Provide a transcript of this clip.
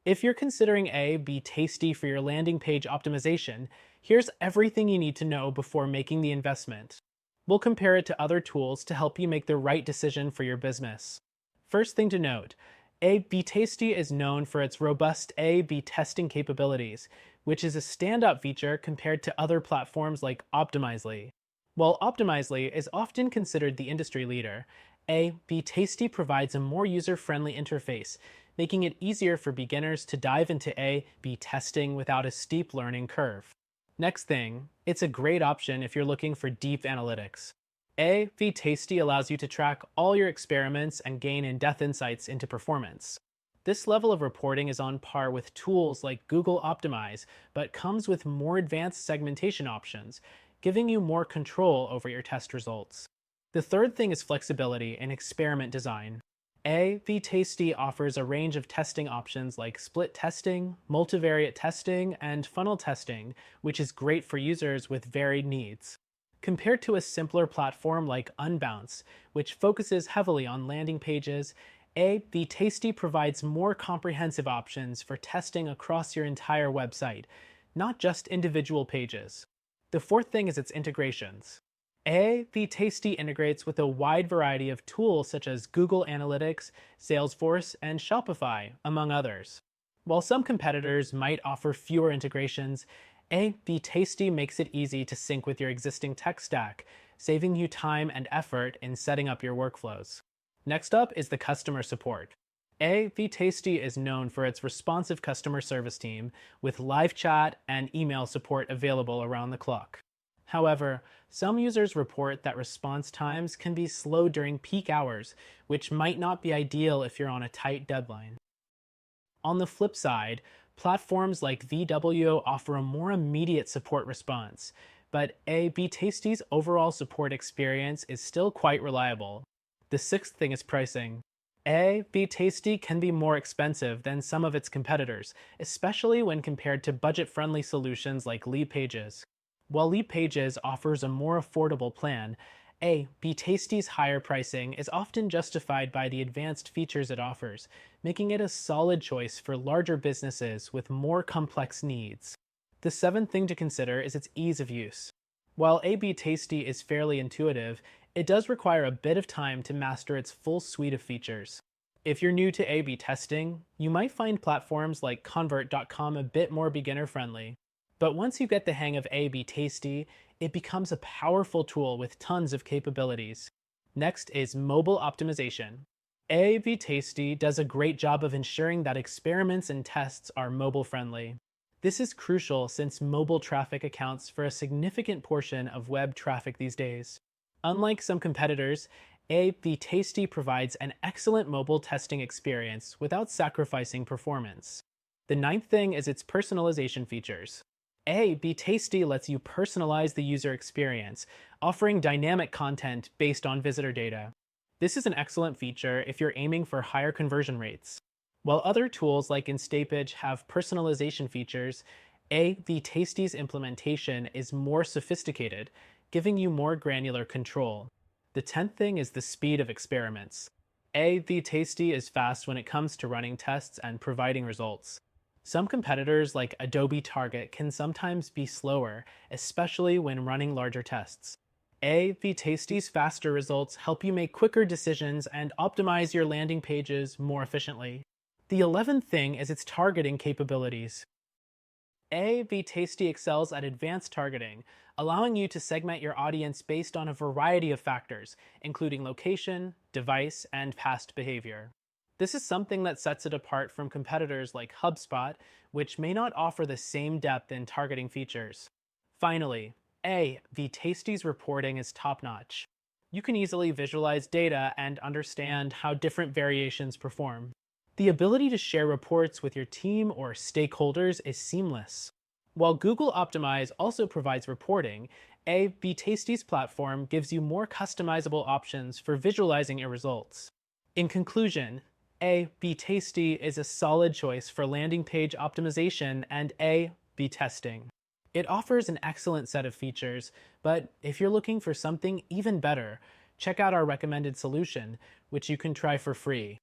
If you're considering A, be tasty for your landing page optimization, here's everything you need to know before making the investment. We'll compare it to other tools to help you make the right decision for your business. First thing to note, A B Tasty is known for its robust A B testing capabilities, which is a standout feature compared to other platforms like Optimizely. While Optimizely is often considered the industry leader, A B Tasty provides a more user friendly interface, making it easier for beginners to dive into A B testing without a steep learning curve. Next thing, it's a great option if you're looking for deep analytics. A V Tasty allows you to track all your experiments and gain in depth insights into performance. This level of reporting is on par with tools like Google Optimize, but comes with more advanced segmentation options, giving you more control over your test results. The third thing is flexibility in experiment design. A/V Tasty offers a range of testing options like split testing, multivariate testing, and funnel testing, which is great for users with varied needs. Compared to a simpler platform like Unbounce, which focuses heavily on landing pages, A/V Tasty provides more comprehensive options for testing across your entire website, not just individual pages. The fourth thing is its integrations. A/V Tasty integrates with a wide variety of tools such as Google Analytics, Salesforce, and Shopify, among others. While some competitors might offer fewer integrations, A/V Tasty makes it easy to sync with your existing tech stack, saving you time and effort in setting up your workflows. Next up is the customer support. A/V Tasty is known for its responsive customer service team, with live chat and email support available around the clock. However, some users report that response times can be slow during peak hours, which might not be ideal if you're on a tight deadline. On the flip side, platforms like VW offer a more immediate support response, but A/B Tasty's overall support experience is still quite reliable. The sixth thing is pricing. A/B Tasty can be more expensive than some of its competitors, especially when compared to budget-friendly solutions like Leadpages. While Leadpages offers a more affordable plan, A/B Tasty's higher pricing is often justified by the advanced features it offers, making it a solid choice for larger businesses with more complex needs. The seventh thing to consider is its ease of use. While A/B Tasty is fairly intuitive, it does require a bit of time to master its full suite of features. If you're new to A/B testing, you might find platforms like Convert.com a bit more beginner friendly. But once you get the hang of A/B Tasty, it becomes a powerful tool with tons of capabilities. Next is mobile optimization. A/B Tasty does a great job of ensuring that experiments and tests are mobile friendly. This is crucial since mobile traffic accounts for a significant portion of web traffic these days. Unlike some competitors, A/B Tasty provides an excellent mobile testing experience without sacrificing performance. The ninth thing is its personalization features. A/B Tasty lets you personalize the user experience, offering dynamic content based on visitor data. This is an excellent feature if you're aiming for higher conversion rates. While other tools like Instapage have personalization features, A/B Tasty's implementation is more sophisticated, giving you more granular control. The 10th thing is the speed of experiments. A/B Tasty is fast when it comes to running tests and providing results. Some competitors like Adobe Target can sometimes be slower, especially when running larger tests. A/B Tasty's faster results help you make quicker decisions and optimize your landing pages more efficiently. The 11th thing is its targeting capabilities. A/B Tasty excels at advanced targeting, allowing you to segment your audience based on a variety of factors, including location, device, and past behavior. This is something that sets it apart from competitors like HubSpot, which may not offer the same depth in targeting features. Finally, A/B Tasty's reporting is top-notch. You can easily visualize data and understand how different variations perform. The ability to share reports with your team or stakeholders is seamless. While Google Optimize also provides reporting, A/B Tasty's platform gives you more customizable options for visualizing your results. In conclusion, A/B Tasty is a solid choice for landing page optimization and A/B testing. It offers an excellent set of features, but if you're looking for something even better, check out our recommended solution, which you can try for free.